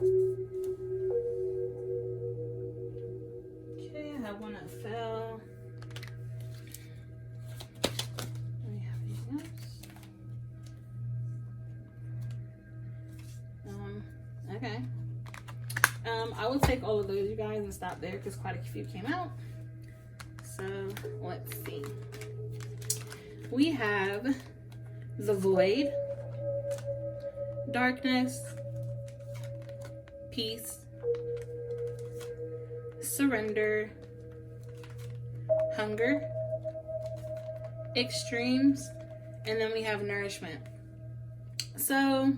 Okay, I have one that fell. Do we have anything else? Okay. I will take all of those, you guys, and stop there because quite a few came out. So let's see. We have the void, darkness, peace, surrender, hunger, extremes, and then we have nourishment. So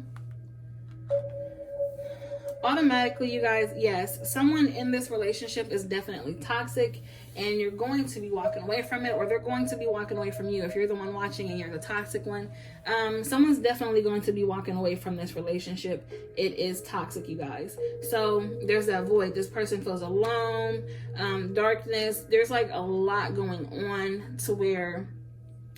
automatically, you guys, yes, someone in this relationship is definitely toxic and you're going to be walking away from it, or they're going to be walking away from you if you're the one watching and you're the toxic one. Someone's definitely going to be walking away from this relationship. It is toxic, you guys. So there's that void. This person feels alone, darkness. There's like a lot going on to where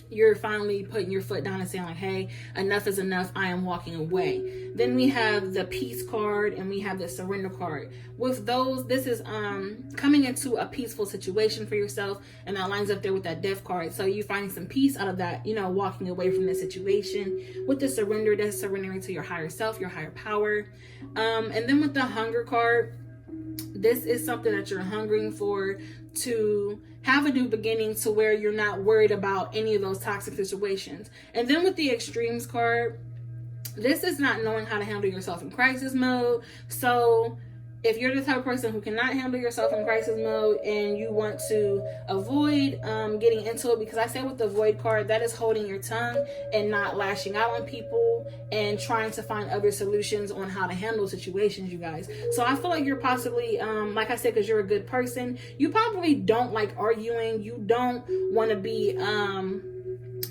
you're finally putting your foot down and saying like, hey, enough is enough. I am walking away. Then we have the peace card and we have the surrender card. With those, this is coming into a peaceful situation for yourself, and that lines up there with that death card. So you're finding some peace out of that, you know, walking away from this situation. With the surrender, that's surrendering to your higher self, your higher power. And then with the hunger card, this is something that you're hungering for, to have a new beginning, to where you're not worried about any of those toxic situations. And then with the extremes card, this is not knowing how to handle yourself in crisis mode. So if you're the type of person who cannot handle yourself in crisis mode and you want to avoid getting into it, because I say with the void card, that is holding your tongue and not lashing out on people and trying to find other solutions on how to handle situations, you guys. So I feel like you're possibly, like I said, because you're a good person, you probably don't like arguing. You don't want to be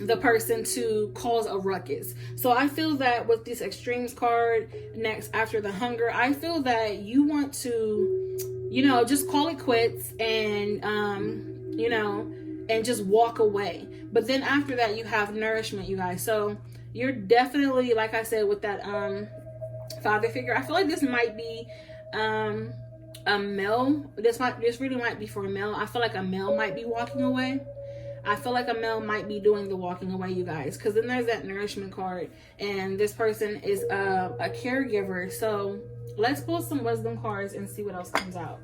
the person to cause a ruckus. So I feel that with this extremes card next after the hunger, I feel that you want to, you know, just call it quits and you know, and just walk away. But then after that you have nourishment, you guys. So you're definitely, like I said, with that father figure, I feel like this might be a male. This really might be for a male. I feel like a male might be walking away. I feel like a male might be doing the walking away, you guys, because then there's that nourishment card, and this person is a caregiver. So let's pull some wisdom cards and see what else comes out.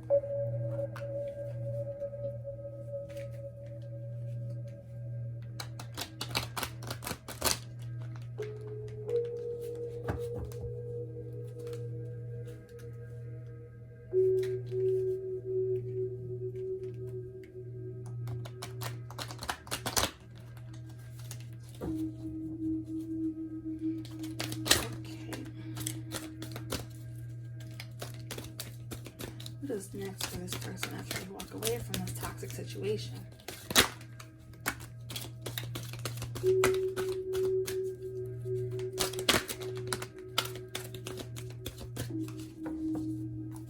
What is next for this person after they walk away from this toxic situation?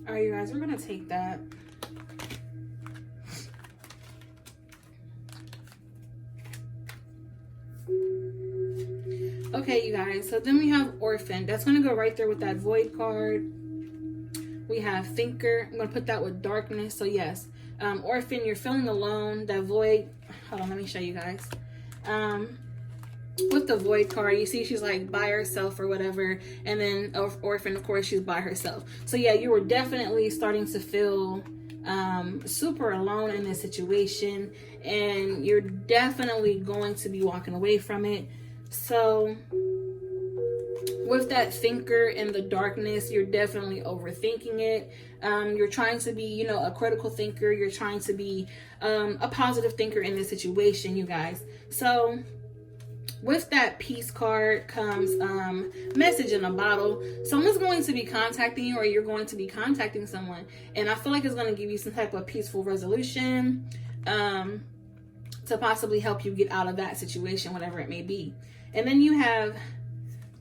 All right, you guys, we're gonna take that. Okay, you guys, so then we have orphan. That's gonna go right there with that void card. We have thinker. I'm going to put that with darkness. So yes, orphan, you're feeling alone. That void, hold on, let me show you guys. With the void card, you see she's like by herself or whatever. And then orphan, of course, she's by herself. So yeah, you were definitely starting to feel super alone in this situation. And you're definitely going to be walking away from it. So with that thinker in the darkness, you're definitely overthinking it. You're trying to be, you know, a critical thinker. You're trying to be a positive thinker in this situation, you guys. So with that peace card comes message in a bottle. Someone's going to be contacting you, or you're going to be contacting someone. And I feel like it's going to give you some type of peaceful resolution to possibly help you get out of that situation, whatever it may be. And then you have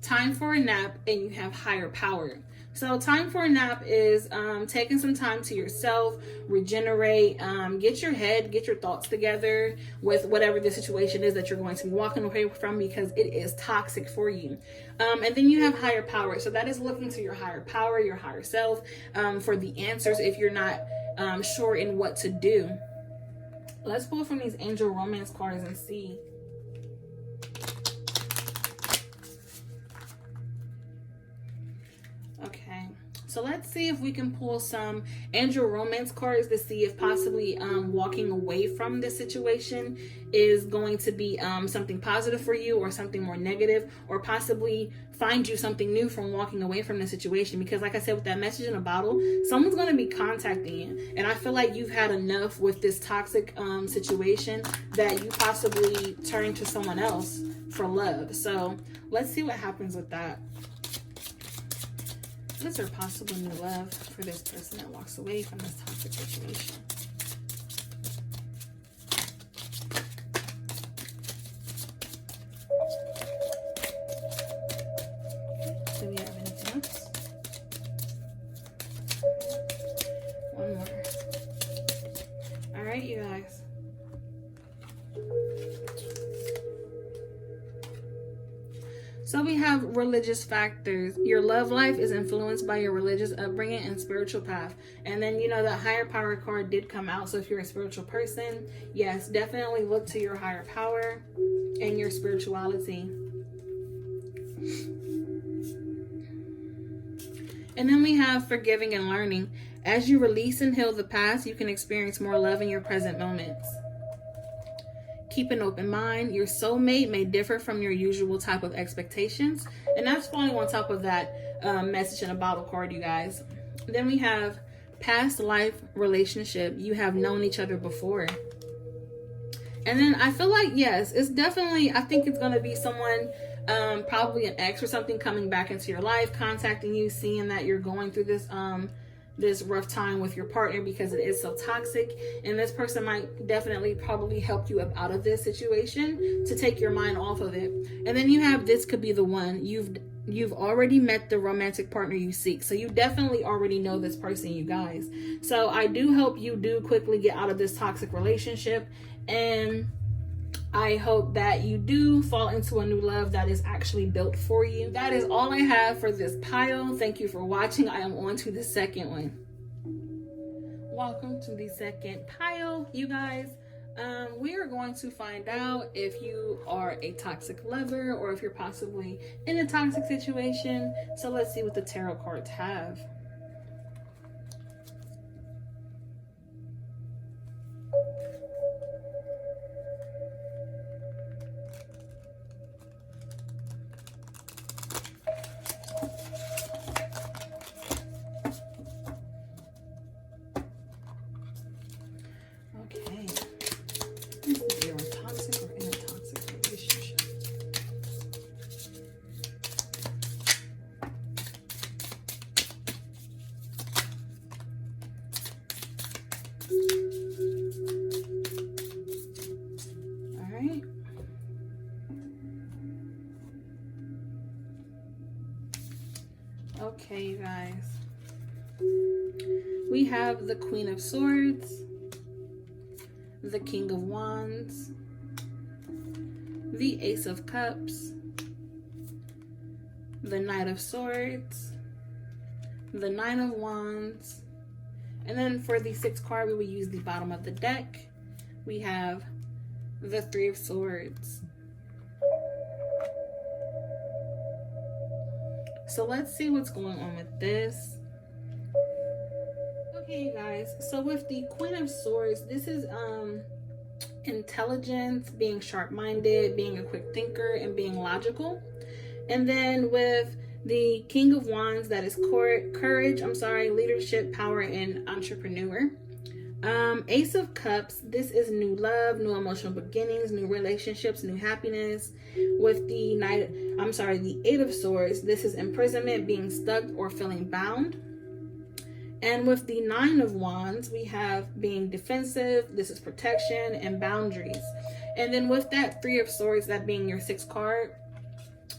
time for a nap, and you have higher power. So time for a nap is taking some time to yourself, regenerate, get your thoughts together with whatever the situation is that you're going to be walking away from, because it is toxic for you. And then you have higher power. So that is looking to your higher power, your higher self, for the answers if you're not sure in what to do. Let's pull from these angel romance cards and see. Okay, so let's see if we can pull some angel romance cards to see if possibly walking away from this situation is going to be something positive for you, or something more negative, or possibly find you something new from walking away from the situation. Because like I said, with that message in a bottle, someone's going to be contacting you, and I feel like you've had enough with this toxic situation that you possibly turn to someone else for love. So let's see what happens with that. Is there possible new love for this person that walks away from this toxic situation? Do we have anything else? One more. All right, you guys. So we have religious factors. Your love life is influenced by your religious upbringing and spiritual path. And then, you know, the higher power card did come out. So if you're a spiritual person, yes, definitely look to your higher power and your spirituality. And then we have forgiving and learning. As you release and heal the past, you can experience more love in your present moments. Keep an open mind. Your soulmate may differ from your usual type of expectations. And that's falling on top of that message in a bottle card, you guys. Then we have past life relationship. You have known each other before. And then I feel like, yes, it's definitely, I think it's going to be someone, probably an ex or something, coming back into your life, contacting you, seeing that you're going through this rough time with your partner because it is so toxic. And this person might definitely probably help you up out of this situation to take your mind off of it. And then you have, this could be the one. You've already met the romantic partner you seek. So you definitely already know this person, you guys. So I do hope you do quickly get out of this toxic relationship. And I hope that you do fall into a new love that is actually built for you. That is all I have for this pile. Thank you for watching. I am on to the second one. Welcome to the second pile, you guys. We are going to find out if you are a toxic lover or if you're possibly in a toxic situation. So let's see what the tarot cards have. Okay, you guys. We have the Queen of Swords, the King of Wands, the Ace of Cups, the Knight of Swords, the Nine of Wands, and then for the sixth card, we will use the bottom of the deck. We have the Three of Swords. So let's see what's going on with this. Okay, you guys. So with the Queen of Swords, this is intelligence, being sharp-minded, being a quick thinker, and being logical. And then with the King of Wands, that is courage, leadership, power, and entrepreneur. Ace of Cups, this is new love, new emotional beginnings, new relationships, new happiness. With the the Eight of Swords, this is imprisonment, being stuck or feeling bound. And with the Nine of Wands, we have being defensive, this is protection and boundaries. And then with that Three of Swords, that being your sixth card,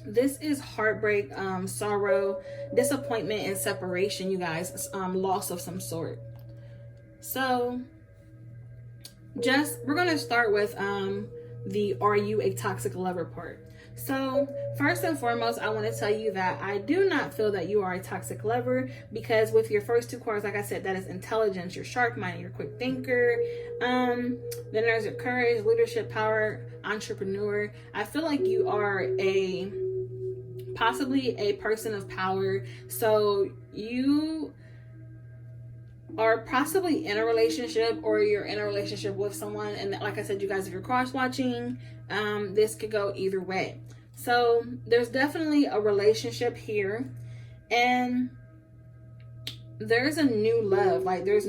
This is heartbreak, sorrow, disappointment, and separation, you guys. Loss of some sort. So we're going to start with the "Are you a toxic lover" part. So first and foremost, I want to tell you that I do not feel that you are a toxic lover, because with your first two cards, like I said, that is intelligence. You're sharp-minded, you're a quick thinker. Then there's your courage, leadership, power, entrepreneur. I feel like you are possibly a person of power. So you are possibly in a relationship, or you're in a relationship with someone. And like I said, you guys, if you're cross watching, this could go either way. So there's definitely a relationship here, and there's a new love. Like there's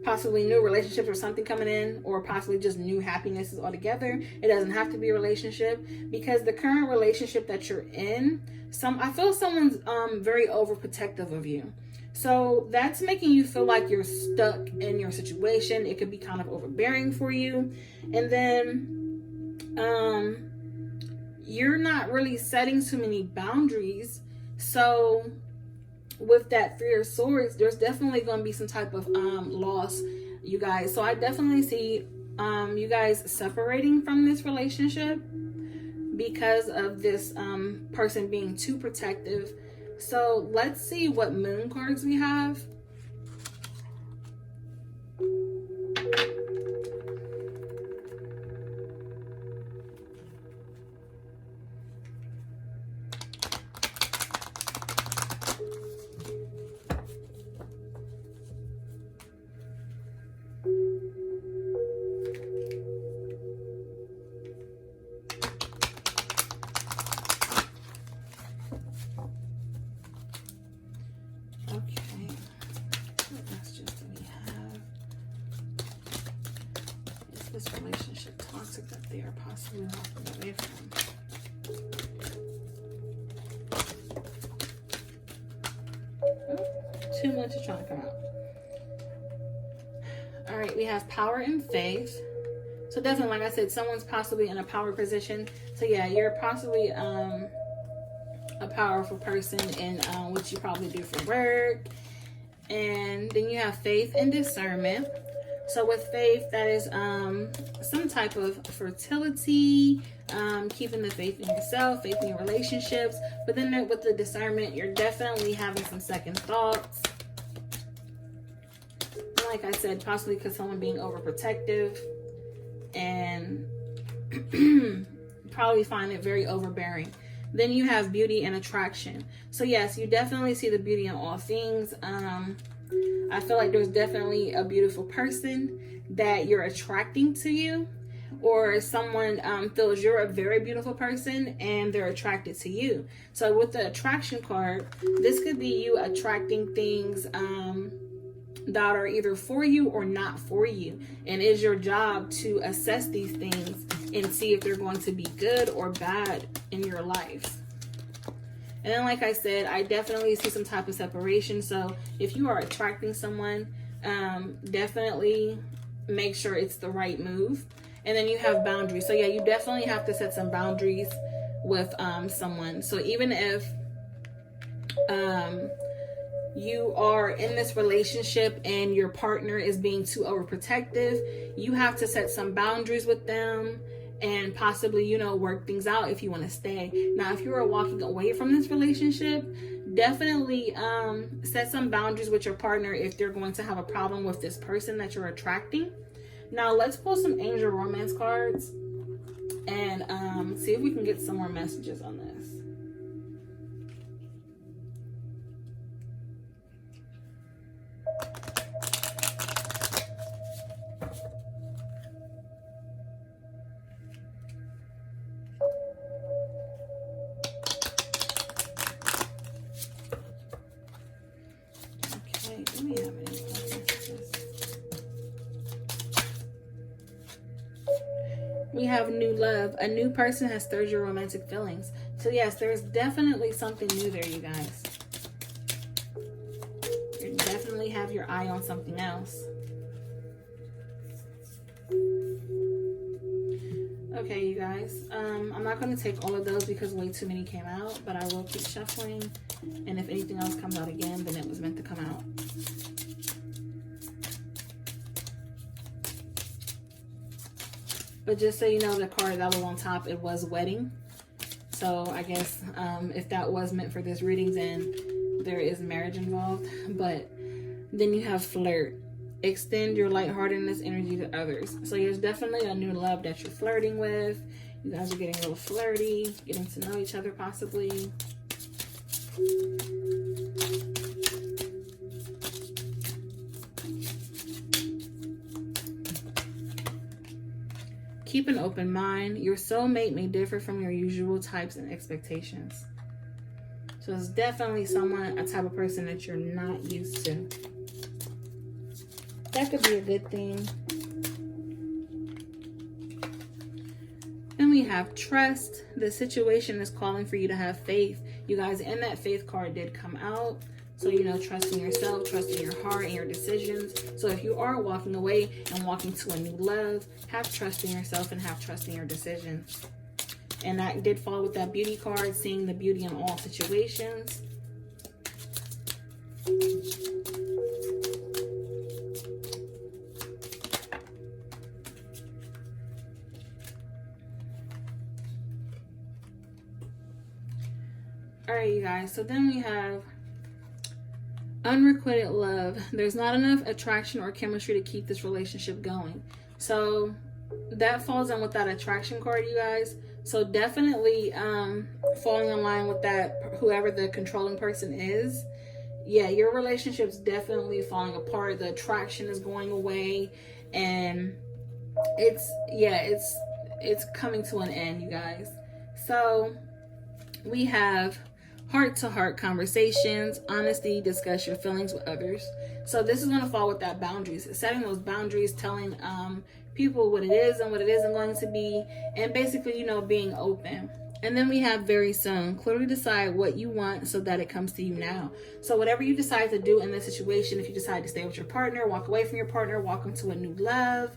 possibly new relationships or something coming in, or possibly just new happinesses altogether. It doesn't have to be a relationship, because the current relationship that you're in, I feel someone's very overprotective of you. So that's making you feel like you're stuck in your situation. It could be kind of overbearing for you. And then you're not really setting too many boundaries. So with that Three of Swords, there's definitely going to be some type of loss, you guys. So I definitely see you guys separating from this relationship because of this person being too protective. So let's see what moon cards we have. This relationship toxic that they are possibly walking away from. Too much is trying to come out. All right, we have power and faith. So definitely, like I said, someone's possibly in a power position. So yeah, you're possibly a powerful person in what you probably do for work. And then you have faith and discernment. So with faith, that is some type of fertility, keeping the faith in yourself, faith in your relationships. But then with the discernment, you're definitely having some second thoughts. And like I said, possibly because someone being overprotective and probably find it very overbearing. Then you have beauty and attraction. So yes, you definitely see the beauty in all things. I feel like there's definitely a beautiful person that you're attracting to you, or someone feels you're a very beautiful person and they're attracted to you. So with the attraction card, this could be you attracting things that are either for you or not for you. And it's your job to assess these things and see if they're going to be good or bad in your life. And then, like I said, I definitely see some type of separation. So if you are attracting someone, definitely make sure it's the right move. And then you have boundaries. So yeah, you definitely have to set some boundaries with someone. So even if you are in this relationship and your partner is being too overprotective, you have to set some boundaries with them and possibly, you know, work things out if you want to stay. Now, if you are walking away from this relationship, definitely set some boundaries with your partner if they're going to have a problem with this person that you're attracting. Now, let's pull some angel romance cards and see if we can get some more messages on this. We have new love. A new person has stirred your romantic feelings. So yes, there's definitely something new there, you guys. You definitely have your eye on something else. Okay, Okay, you guys, I'm not going to take all of those because way too many came out, but I will keep shuffling, and if anything else comes out again, then it was meant to come out. But just so you know, the card that was on top, it was wedding. So I guess if that was meant for this reading, then there is marriage involved. But then you have flirt. Extend your lightheartedness energy to others. So there's definitely a new love that you're flirting with. You guys are getting a little flirty, getting to know each other possibly. Keep an open mind. Your soulmate may differ from your usual types and expectations. So it's definitely someone, a type of person that you're not used to. That could be a good thing. Then we have trust. The situation is calling for you to have faith. You guys, and that faith card did come out. So, you know, trust in yourself, trust in your heart and your decisions. So if you are walking away and walking to a new love, have trust in yourself and have trust in your decisions. And that did fall with that beauty card, seeing the beauty in all situations. All right, you guys. So then we have unrequited love. There's not enough attraction or chemistry to keep this relationship going. So that falls in with that attraction card, you guys. So definitely falling in line with that, whoever the controlling person is. Yeah, your relationship's definitely falling apart. The attraction is going away, and it's coming to an end, you guys. So we have heart-to-heart conversations, honesty, discuss your feelings with others. So this is going to fall with that boundaries, setting those boundaries, telling people what it is and what it isn't going to be, and basically, you know, being open. And then we have very soon. Clearly decide what you want so that it comes to you now. So whatever you decide to do in this situation, if you decide to stay with your partner, walk away from your partner, walk into a new love,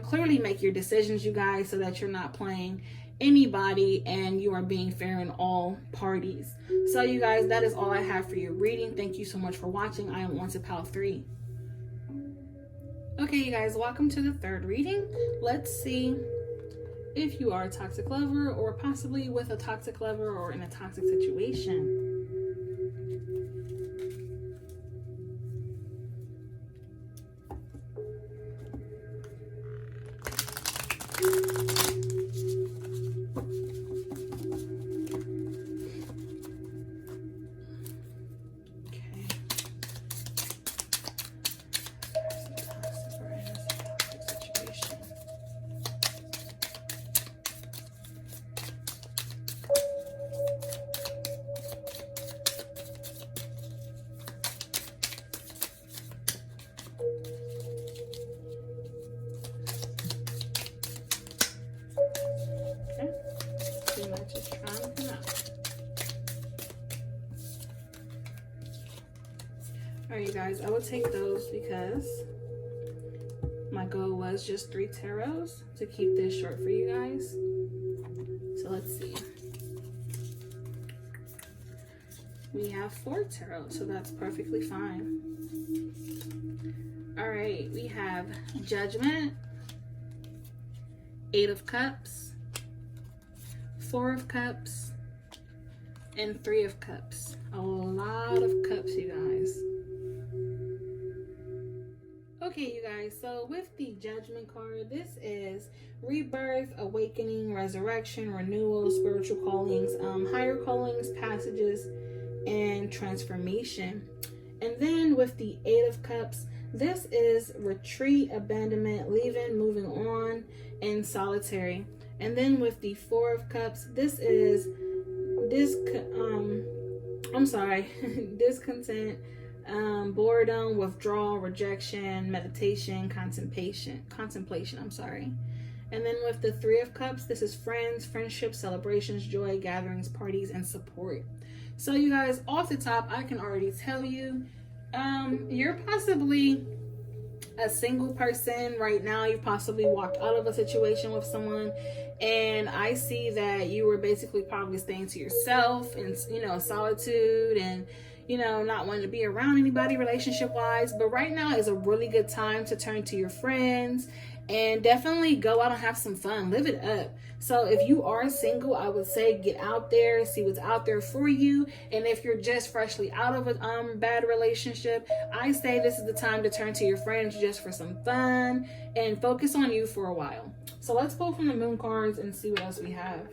clearly make your decisions, you guys, so that you're not playing anybody and you are being fair in all parties. So you guys, that is all I have for your reading. Thank you so much for watching. I am Wanted Pal 3. Okay, you guys, welcome to the third reading. Let's see if you are a toxic lover or possibly with a toxic lover or in a toxic situation. Alright, you guys, I will take those because my goal was just 3 tarots to keep this short for you guys. So let's see. We have 4 tarots, so that's perfectly fine. Alright, we have Judgment, 8 of Cups, 4 of Cups, and 3 of Cups. A lot of cups, you guys. Okay, you guys, so with the Judgment card, this is rebirth, awakening, resurrection, renewal, spiritual callings, higher callings, passages, and transformation. And then with the 8 of Cups, this is retreat, abandonment, leaving, moving on, and solitary. And then with the 4 of Cups, this is discontent, boredom, withdrawal, rejection, meditation, contemplation. And then with the 3 of Cups, this is friends, friendships, celebrations, joy, gatherings, parties, and support. So you guys, off the top, I can already tell you, you're possibly a single person right now, you possibly walked out of a situation with someone, and I see that you were basically probably staying to yourself and, you know, solitude, and, you know, not wanting to be around anybody relationship wise. But right now is a really good time to turn to your friends and definitely go out and have some fun, live it up. So if you are single, I would say get out there, see what's out there for you. And if you're just freshly out of a bad relationship, I say this is the time to turn to your friends just for some fun and focus on you for a while. So let's pull from the moon cards and see what else we have.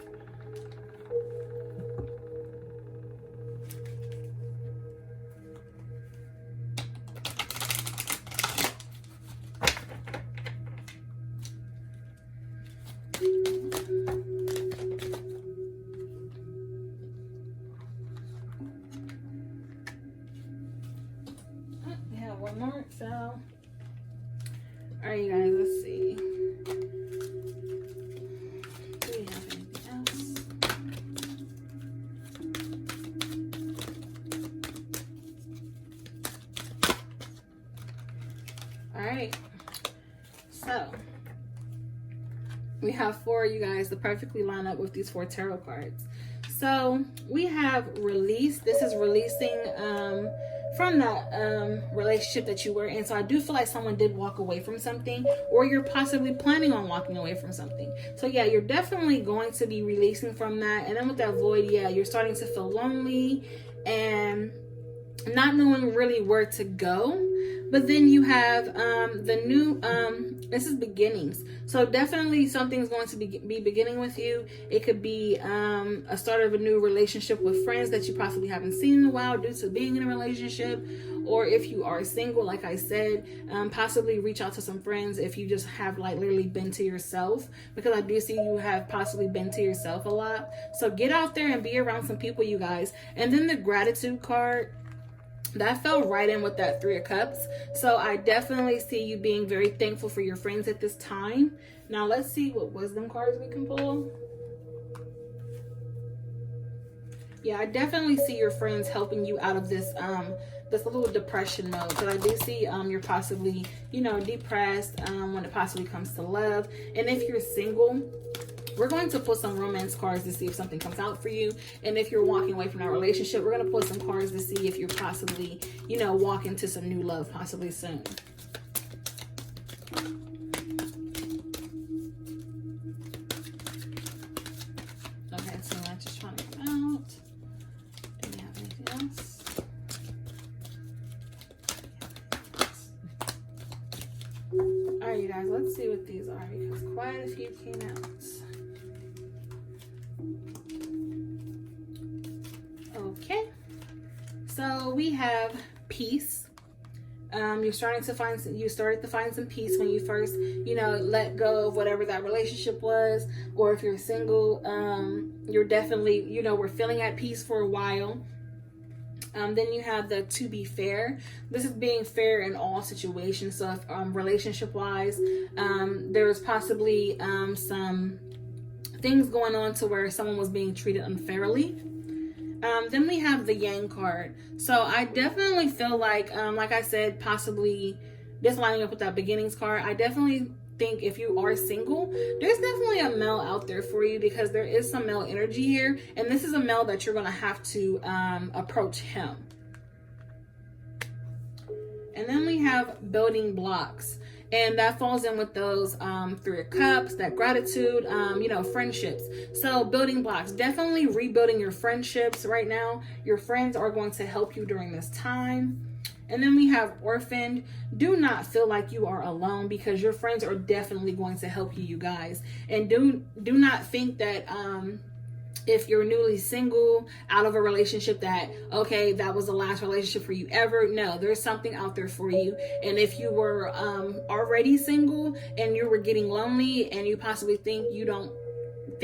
One more fell. All right, you guys, let's see. Do we have anything else? All right, so we have 4 of you guys to perfectly line up with these 4 tarot cards. So we have release. This is releasing from that relationship that you were in. So I do feel like someone did walk away from something, or you're possibly planning on walking away from something. So yeah, you're definitely going to be releasing from that. And then with that void, yeah, you're starting to feel lonely and not knowing really where to go. But then you have the new, this is beginnings. So definitely something's going to be beginning with you. It could be a start of a new relationship with friends that you possibly haven't seen in a while due to being in a relationship. Or if you are single, like I said, possibly reach out to some friends if you just have like literally been to yourself, because I do see you have possibly been to yourself a lot. So get out there and be around some people, you guys. And then the gratitude card, that fell right in with that 3 of Cups. So I definitely see you being very thankful for your friends at this time. Now let's see what wisdom cards we can pull. Yeah, I definitely see your friends helping you out of this this little depression mode. Because I do see you're possibly, you know, depressed when it possibly comes to love. And if you're single, we're going to pull some romance cards to see if something comes out for you. And if you're walking away from that relationship, we're going to pull some cards to see if you're possibly, you know, walking into some new love possibly soon. Okay, so I'm just trying to come out. Do we have anything else? All right, you guys, let's see what these are, because quite a few came out. Okay, so we have peace. You started to find some peace when you first, you know, let go of whatever that relationship was. Or if you're single, you're definitely, you know, we're feeling at peace for a while. Then you have the to be fair. This is being fair in all situations. So if relationship wise, there was possibly some things going on to where someone was being treated unfairly. Then we have the Yang card. So I definitely feel like I said, possibly this lining up with that beginnings card, I definitely think if you are single, there's definitely a male out there for you, because there is some male energy here. And this is a male that you're going to have to approach him. And then we have building blocks. And that falls in with those 3 of Cups, that gratitude, you know, friendships. So building blocks, definitely rebuilding your friendships right now. Your friends are going to help you during this time. And then we have orphaned. Do not feel like you are alone, because your friends are definitely going to help you, you guys. And do not think that if you're newly single, out of a relationship, that, okay, that was the last relationship for you ever. No, there's something out there for you. And if you were already single and you were getting lonely and you possibly think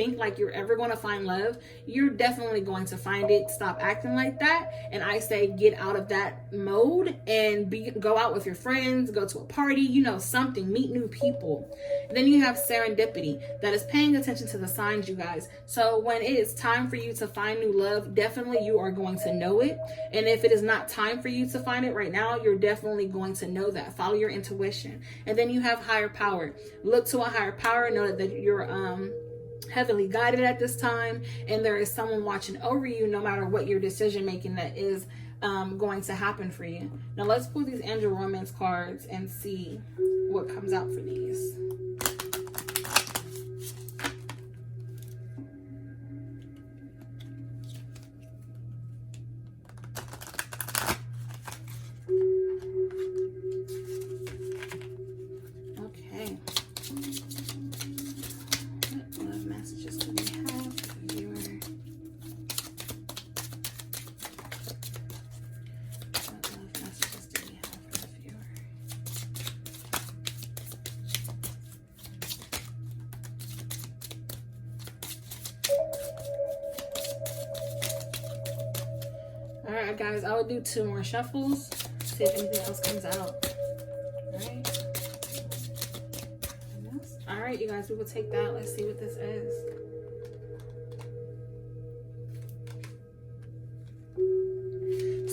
think like you're ever going to find love, you're definitely going to find it. Stop acting like that. And I say get out of that mode and go out with your friends, go to a party, you know, something, meet new people. And then you have serendipity, that is paying attention to the signs, you guys. So when it is time for you to find new love, definitely you are going to know it. And if it is not time for you to find it right now, you're definitely going to know that. Follow your intuition. And then you have higher power. Look to a higher power. Know that you're heavily guided at this time, and there is someone watching over you no matter what your decision making that is going to happen for you. Now let's pull these angel romance cards and see what comes out for these. Alright guys, I will do 2 more shuffles, see if anything else comes out. Alright you guys, we will take that. Let's see what this is.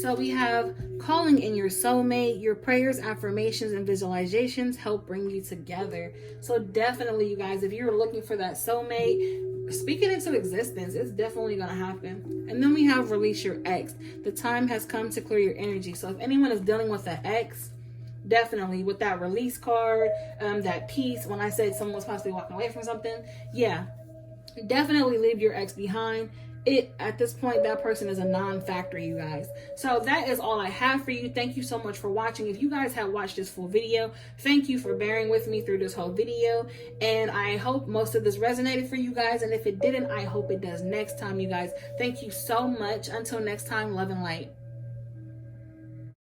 So we have calling in your soulmate. Your prayers, affirmations, and visualizations help bring you together. So definitely you guys, if you're looking for that soulmate, speak it into existence. It's definitely going to happen. And then we have release your ex. The time has come to clear your energy. So if anyone is dealing with an ex, definitely with that release card, that peace, when I said someone was possibly walking away from something, yeah, definitely leave your ex behind. At this point, that person is a non-factor, you guys. So that is all I have for you. Thank you so much for watching. If you guys have watched this full video, thank you for bearing with me through this whole video. And I hope most of this resonated for you guys. And if it didn't, I hope it does next time, you guys. Thank you so much. Until next time, love and light.